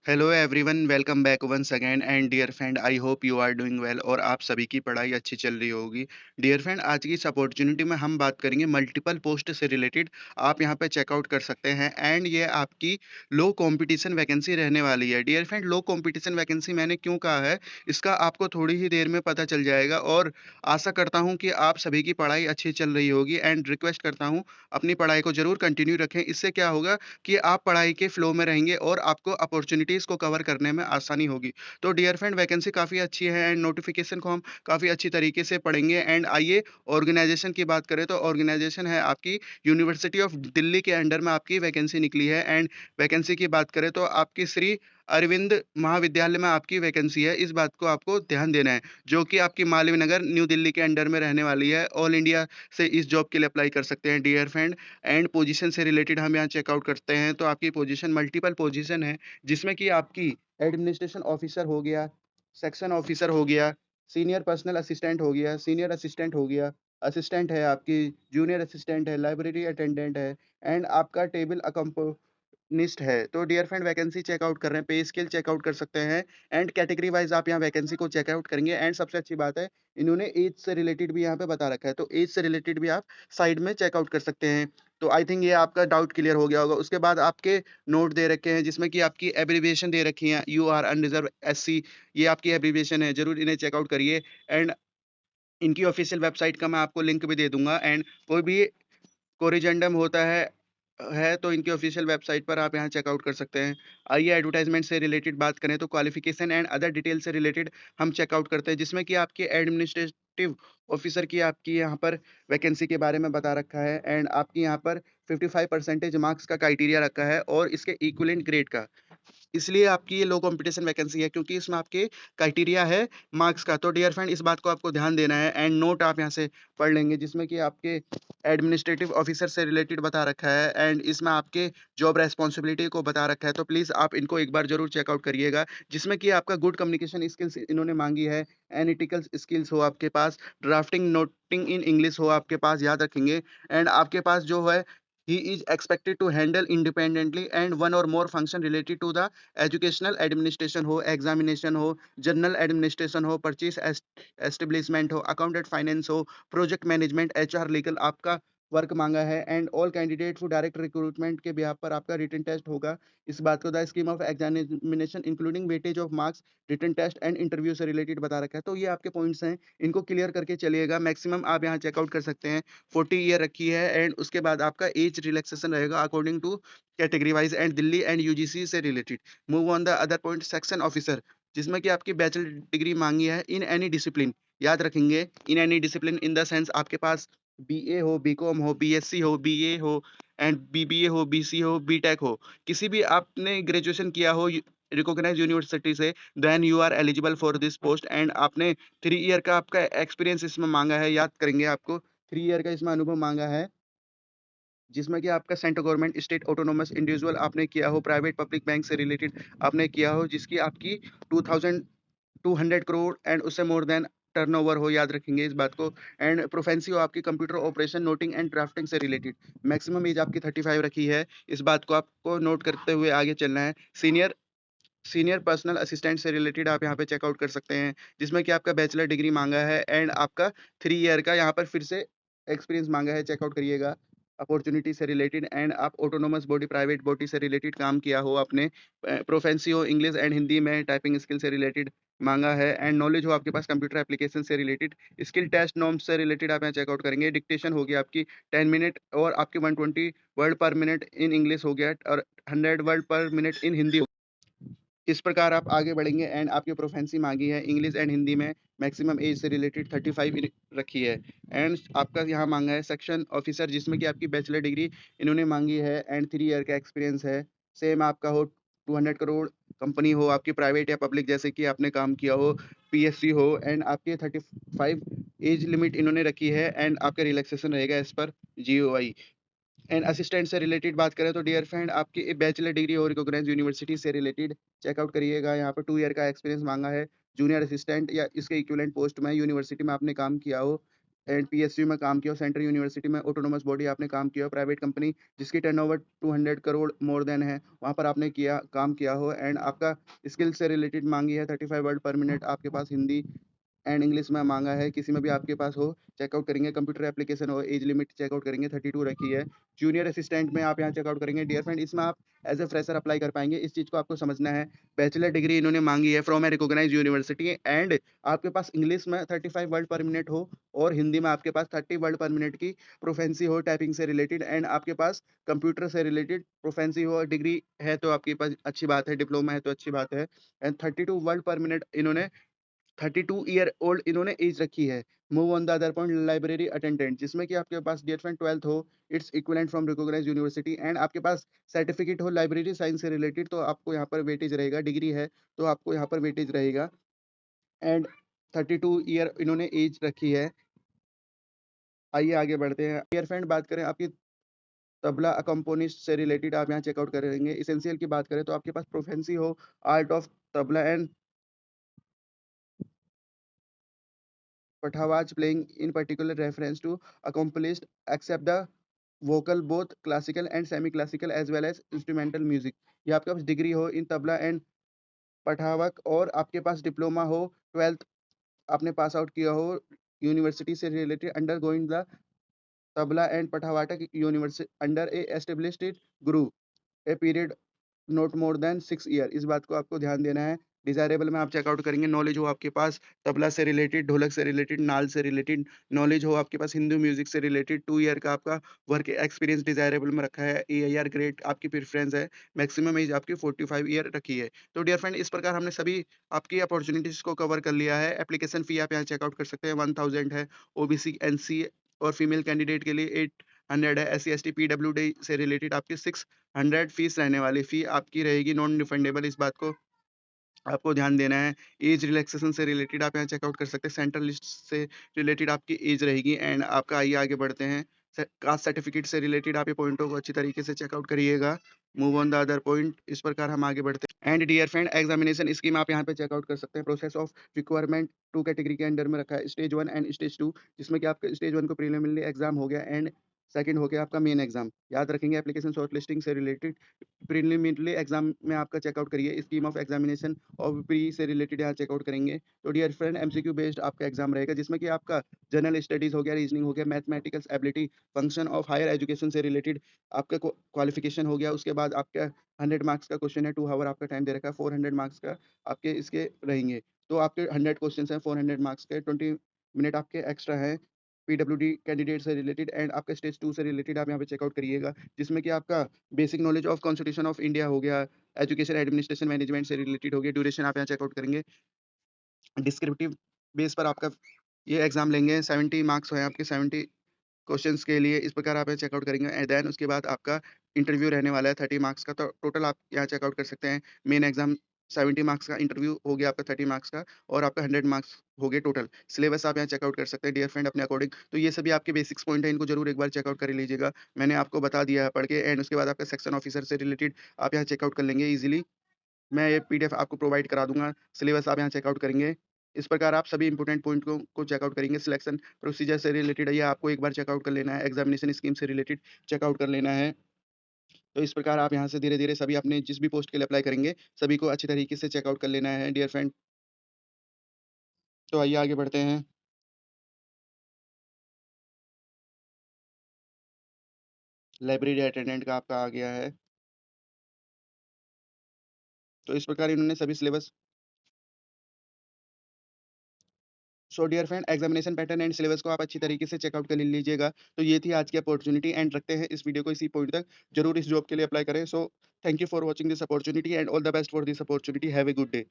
Hello everyone, welcome back once again and dear friend, I hope you are doing well और आप सभी की पढ़ाई अच्छी चल रही होगी। डियर फ्रेंड, आज की इस अपॉर्चुनिटी में हम बात करेंगे मल्टीपल पोस्ट से रिलेटेड। आप यहां पे चेकआउट कर सकते हैं एंड ये आपकी लो कंपटीशन वैकेंसी रहने वाली है। डियर फ्रेंड, लो कंपटीशन वैकेंसी मैंने क्यों कहा है, इसका आपको थोड़ी ही देर में पता चल जाएगा। और आशा करता हूँ कि आप सभी की पढ़ाई अच्छी चल रही होगी एंड रिक्वेस्ट करता हूँ अपनी पढ़ाई को जरूर कंटिन्यू रखें। इससे क्या होगा कि आप पढ़ाई के फ्लो में रहेंगे और आपको अपॉर्चुनिटीज़ को कवर करने में आसानी होगी। तो डियर फ्रेंड, वैकेंसी काफ़ी अच्छी है एंड नोटिफिकेशन को हम काफ़ी अच्छी तरीके से पढ़ेंगे। एंड आइए ऑर्गेनाइजेशन की बात करें तो ऑर्गेनाइजेशन है आपकी यूनिवर्सिटी ऑफ दिल्ली के अंडर में आपकी वैकेंसी निकली है। एंड वैकेंसी की बात करें तो आपकी श्री अरविंद महाविद्यालय में आपकी वैकेंसी है। इस बात को आपको ध्यान देना है, जो कि आपकी मालवीय नगर न्यू दिल्ली के अंडर में रहने वाली है। ऑल इंडिया से इस जॉब के लिए अप्लाई कर सकते हैं डियर फ्रेंड। एंड पोजीशन से रिलेटेड हम यहाँ चेकआउट करते हैं तो आपकी पोजीशन मल्टीपल पोजीशन है, जिसमें कि आपकी एडमिनिस्ट्रेशन ऑफिसर हो गया, सेक्शन ऑफिसर हो गया, सीनियर पर्सनल असिस्टेंट हो गया, सीनियर असिस्टेंट हो गया, असिस्टेंट है आपकी, जूनियर असिस्टेंट है, लाइब्रेरी अटेंडेंट है एंड आपका टेबल निस्ट है। तो डियर फ्रेंड, वैकेंसी चेकआउट कर रहे हैं, पे स्केल चेकआउट कर सकते हैं एंड कैटेगरी वाइज आप यहाँ वैकेंसी को चेकआउट करेंगे। एंड सबसे अच्छी बात है, इन्होंने एज से रिलेटेड भी यहाँ पे बता रखा है, तो एज से रिलेटेड भी आप साइड में चेकआउट कर सकते हैं। तो आई थिंक ये आपका डाउट क्लियर हो गया होगा। उसके बाद आपके नोट दे रखे हैं, जिसमें कि आपकी एब्रीविएशन दे रखी है, यू आर अनरिजर्व SC। ये आपकी एब्रीविएशन है, जरूर इन्हें चेकआउट करिए। एंड इनकी ऑफिशियल वेबसाइट का मैं आपको लिंक भी दे दूंगा। एंड कोई भी कोरिजेंडम होता है तो इनकी ऑफिशियल वेबसाइट पर आप यहाँ चेकआउट कर सकते हैं। आइए एडवर्टाइजमेंट से रिलेटेड बात करें तो क्वालिफिकेशन एंड अदर डिटेल से रिलेटेड हम चेकआउट करते हैं, जिसमें कि आपके एडमिनिस्ट्रेटिव ऑफिसर की आपकी यहाँ पर वैकेंसी के बारे में बता रखा है। एंड आपकी यहाँ पर 55% मार्क्स का क्राइटेरिया रखा है और इसके इक्विवेलेंट ग्रेड का। इसलिए आपकी ये लो कंपटीशन वैकेंसी है, क्योंकि इसमें आपके क्राइटेरिया है मार्क्स का। तो डियर फ्रेंड, इस बात को आपको ध्यान देना है एंड नोट आप यहाँ से पढ़ लेंगे, जिसमें कि आपके एडमिनिस्ट्रेटिव ऑफिसर से रिलेटेड बता रखा है एंड इसमें आपके जॉब रेस्पॉन्सिबिलिटी को बता रखा है। तो प्लीज़ आप इनको एक बार जरूर चेकआउट करिएगा, जिसमें कि आपका गुड कम्युनिकेशन स्किल्स इन्होंने मांगी है, एनालिटिकल स्किल्स हो आपके पास, ड्राफ्टिंग नोटिंग इन इंग्लिश हो आपके पास, याद रखेंगे। एंड आपके पास जो है, he is expected to handle independently and one or more function related to the educational administration हो, एग्जामिनेशन हो, जनरल एडमिनिस्ट्रेशन हो, परचेज एस्टेब्लिशमेंट हो, अकाउंटेंट फाइनेंस हो, प्रोजेक्ट मैनेजमेंट, HR, लीगल आपका वर्क मांगा है। And all candidate for direct recruitment के behalf पर आपका रिटन टेस्ट होगा। इस बात को the scheme of examination including weightage of marks, written test and interview से रिलेटेड बता रखा है। तो ये आपके पॉइंट्स हैं, इनको क्लियर करके चलिएगा। मैक्सिमम आप यहाँ चेकआउट कर सकते हैं 40 ईयर रखी है। एंड उसके बाद आपका एज रिलैक्सेशन रहेगा according to category wise and Delhi and UGC से related. Move on the other point, section officer, जिसमें कि आपकी बैचलर डिग्री मांगी है इन एनी डिसिप्लिन। याद रखेंगे, in any discipline in the sense आपके पास BA हो, BCom हो, BSc हो, BA हो एंड BBA हो, BC हो, BTech हो, किसी भी आपने ग्रेजुएशन किया हो रिकॉग्नाइज यूनिवर्सिटी से, then you are eligible for this post. And आपने 3 ईयर का आपका एक्सपीरियंस इसमें मांगा है, याद करेंगे आपको 3 ईयर का इसमें अनुभव मांगा है, जिसमें कि आपका central government, state autonomous, individual आपने किया हो, प्राइवेट पब्लिक बैंक से रिलेटेड आपने किया हो, जिसकी आपकी 2200 करोड़ एंड उससे मोर देन टर्नओवर हो, याद रखेंगे इस बात को। एंड प्रोफेंसी हो आपकी computer operation, noting and drafting से रिलेटेड। मैक्सिमम एज आपकी 35 रखी है, इस बात को आपको नोट करते हुए आगे चलना है। सीनियर सीनियर पर्सनल असिस्टेंट से रिलेटेड आप यहाँ पे चेकआउट कर सकते हैं, जिसमें कि आपका बैचलर डिग्री मांगा है एंड आपका 3 ईयर का यहाँ पर फिर से एक्सपीरियंस मांगा है, चेकआउट करिएगा। अपॉर्चुनिटी से रिलेटेड एंड आप ऑटोनोमस बॉडी, प्राइवेट बॉडी से रिलेटेड काम किया हो आपने, प्रोफेंसी हो इंग्लिश एंड हिंदी में, टाइपिंग स्किल से रिलेटेड मांगा है एंड नॉलेज हो आपके पास कंप्यूटर एप्लीकेशन से रिलेटेड। स्किल टेस्ट नॉर्म्स से रिलेटेड आप यहाँ चेकआउट करेंगे। डिक्टेशन होगी आपकी 10 मिनट और आपकी 120 वर्ड पर मिनट इन इंग्लिश हो गया और 100 वर्ड पर मिनट इन हिंदी। इस प्रकार आप आगे बढ़ेंगे एंड आपकी प्रोफेंसी मांगी है इंग्लिश एंड हिंदी में, मैक्सिमम एज से रिलेटेड 35 रखी है। एंड आपका यहाँ मांगा है सेक्शन ऑफिसर, जिसमें कि आपकी बैचलर डिग्री इन्होंने मांगी है एंड 3 ईयर का एक्सपीरियंस है। सेम आपका हो 200 करोड़ कंपनी हो आपकी, प्राइवेट या पब्लिक, जैसे कि आपने काम किया हो, PSC हो एंड आपके 35 एज लिमिट इन्होंने रखी है एंड आपका रिलैक्सेशन रहेगा एज पर GOI। एंड असिस्टेंट से रिलेटेड बात करें तो डियर फ्रेंड, आपकी बैचलर डिग्री और रिकॉग्नाइज यूनिवर्सिटी से रिलेटेड चेकआउट करिएगा। यहाँ पर 2 ईयर का एक्सपीरियंस मांगा है, जूनियर असिस्टेंट या इसके इक्विवेलेंट पोस्ट में यूनिवर्सिटी में आपने काम किया हो, एंड पीएसयू में काम किया हो, सेंट्रल यूनिवर्सिटी में ऑटोनोमस बॉडी आपने काम किया हो, प्राइवेट कंपनी जिसकी टर्नओवर 200 करोड़ मोर देन है, वहाँ पर आपने काम किया हो एंड आपका स्किल से रिलेटेड माँगी है 35 वर्ड पर मिनट आपके पास हिंदी एंड इंग्लिश में माँगा है, किसी में भी आपके पास हो, चेकआउट करेंगे, कंप्यूटर एप्लीकेशन हो, एज लिमिट चेकआउट करेंगे, 32 रखी है। जूनियर असिस्टेंट में आप यहाँ चेकआउट करेंगे, डियर फ्रेंड इसमें आप एज़ अ फ्रेशर अप्लाई कर पाएँगे, इस चीज़ को आपको समझना है। बैचलर डिग्री इन्होंने माँगी है from a recognised university and आपके पास इंग्लिश में 35 वर्ड पर मिनट हो और हिंदी में आपके पास 30 वर्ड पर मिनट की प्रोफिशिएंसी हो टाइपिंग से रिलेटेड एंड आपके पास कंप्यूटर से रिलेटेड प्रोफिशिएंसी हो, डिग्री है तो आपके पास अच्छी बात है, डिप्लोमा है तो अच्छी बात है एंड 32 वर्ड पर मिनट इन्होंने 32 ईयर ओल्ड इन्होंने एज रखी है। Move on the other point library attendant जिसमें कि आपके पास डियर फ्रेंड 12th हो, it's equivalent from recognised university and आपके पास सर्टिफिकेट हो लाइब्रेरी साइंस से रिलेटेड तो आपको यहाँ पर वेटेज रहेगा, डिग्री है तो आपको यहाँ पर वेटेज रहेगा एंड 32 ईयर इन्होंने एज रखी है। आइए आगे बढ़ते हैं। डियर फ्रेंड बात करें आपकी तबला अकम्पोनिस्ट से रिलेटेड आप यहाँ चेकआउट करेंगे। एसेंशियल की बात करें तो आपके पास प्रोफिशिएंसी हो art of tabla and Patawaj playing in particular reference to accomplished except the vocal both classical and semi-classical as well as instrumental music। ये आपके पास डिग्री हो इन तबला एंड पठावक और आपके पास डिप्लोमा हो 12th आपने पास आउट किया हो यूनिवर्सिटी से related under going the tabla and पठावाटक university under a established guru a period not more than 6 year इस बात को आपको ध्यान देना है। डिज़ायरेबल में आप चेकआउट करेंगे नॉलेज हो आपके पास तबला से रिलेटेड, ढोलक से रिलेटेड, नाल से रिलेटेड, नॉलेज हो आपके पास हिंदू म्यूज़िक से रिलेटेड, 2 ईयर का आपका वर्क एक्सपीरियंस डिज़ायरेबल में रखा है, एआईआर ग्रेड आपकी प्रेफ़रेंस है, मैक्सिमम एज आपकी 45 ईयर रखी है। तो डियर फ्रेंड इस प्रकार हमने सभी आपकी अपॉर्च्युनिटीज़ को कवर कर लिया है। एप्लीकेशन फ़ी आप यहाँ चेकआउट कर सकते हैं 1000 है, ओबीसी, एनसी और फीमेल कैंडिडेट के लिए 800 है, एससी, एसटी, पीडब्ल्यूडी से रिलेटेड आपकी 600 फीस रहने वाली फ़ी आपकी रहेगी नॉन रिफंडेबल इस बात को आपको ध्यान देना है। एज रिलैक्सेशन से रिलेटेड आप यहाँ चेकआउट कर सकते हैं। सेंट्रल लिस्ट से रिलेटेड आपकी एज रहेगी एंड आपका आइए आगे बढ़ते हैं। कास्ट सर्टिफिकेट से रिलेटेड आप ये पॉइंटों को अच्छी तरीके से चेकआउट करिएगा। Move on the other point इस प्रकार हम आगे बढ़ते हैं। And dear friend examination scheme आप यहाँ पे चेकआउट कर सकते हैं। प्रोसेस ऑफ रिक्वायरमेंट 2 कैटेगरी के अंडर में रखा है स्टेज 1 एंड स्टेज 2 जिसमें कि आपका स्टेज 1 को प्रीलिमिनरी एग्जाम हो गया एंड सेकंड हो गया आपका मेन एग्जाम। याद रखेंगे एप्लीकेशन शॉर्टलिस्टिंग से रिलेटेड प्रीलिमिनरी एग्जाम में आपका चेकआउट करिए। स्कीम ऑफ एग्जामिनेशन और प्री से रिलेटेड यहाँ चेकआउट करेंगे। तो डियर फ्रेंड एमसीक्यू बेस्ड आपका एग्जाम रहेगा जिसमें कि आपका जनरल स्टडीज हो गया, रीजनिंग हो गया, mathematics ability, function of higher education से रिलेटेड आपका क्वालिफिकेशन हो गया। उसके बाद आपका 100 मार्क्स का क्वेश्चन है, 2 हावर आपका टाइम दे रखा है, 400 मार्क्स का आपके इसके रहेंगे। तो आपके 100 क्वेश्चन हैं 400 मार्क्स के, 20 मिनट आपके एक्स्ट्रा हैं पीडब्ल्यूडी कैंडिडेट से रिलेटेड एंड आपके स्टेज 2 से रिलेटेड आप यहाँ पे चेकआउट करिएगा जिसमें कि आपका basic knowledge of constitution of India हो गया, एजुकेशन एडमिनिस्ट्रेशन मैनेजमेंट से रिलेटेड हो गया। ड्यूरेशन आप यहाँ चेकआउट करेंगे। डिस्क्रिप्टिव बेस पर आपका ये एग्जाम लेंगे, 70 मार्क्स हैं आपके, 70 क्वेश्चंस के लिए इस प्रकार आप यहाँ चेकआउट करेंगे एंड देन उसके बाद आपका इंटरव्यू रहने वाला है 30 मार्क्स का। तो टोटल आप यहाँ चेकआउट कर सकते हैं। मेन एग्जाम 70 मार्क्स का, इंटरव्यू हो गया आपका 30 मार्क्स का और आपका 100 मार्क्स हो गए टोटल। सिलेबस आप यहाँ चेकआउट कर सकते हैं डियर फ्रेंड अपने अकॉर्डिंग। तो ये सभी आपके बेसिक्स पॉइंट हैं, इनको जरूर एक बार चेकआउट कर लीजिएगा। मैंने आपको बता दिया है पढ़ के एंड उसके बाद आपका सेक्शन ऑफिसर से रिलेटेड आप यहाँ चेकआउट कर लेंगे ईजिली। मैं ये पीडीएफ आपको प्रोवाइड करा दूँगा, सिलेबस आप यहाँ चेकआउट करेंगे। इस प्रकार आप सभी इम्पोर्टेंट पॉइंट को चेकआउट करेंगे। सिलेक्शन प्रोसीजर से रिलेटेड है, ये आपको एक बार चेकआउट कर लेना है। एग्जामिनेशन स्कीम से रिलेटेड चेकआउट कर लेना है। तो इस प्रकार आप यहाँ से धीरे-धीरे सभी अपने जिस भी पोस्ट के लिए अप्लाई करेंगे, सभी को अच्छी तरीके से चेकआउट कर लेना है डियर फ्रेंड। तो आइए आगे बढ़ते हैं। लाइब्रेरी अटेंडेंट का आपका आ गया है। तो इस प्रकार इन्होंने सभी syllabus so dear friend examination pattern and syllabus को आप अच्छी तरीके से चेकआउट कर लीजिएगा। तो ये थी आज की अपॉर्च्युनिटी एंड रखते हैं इस वीडियो को इसी पॉइंट तक। ज़रूर इस जॉब के लिए अप्लाई करें। So thank you for watching this opportunity and all the best for this opportunity. Have a good day.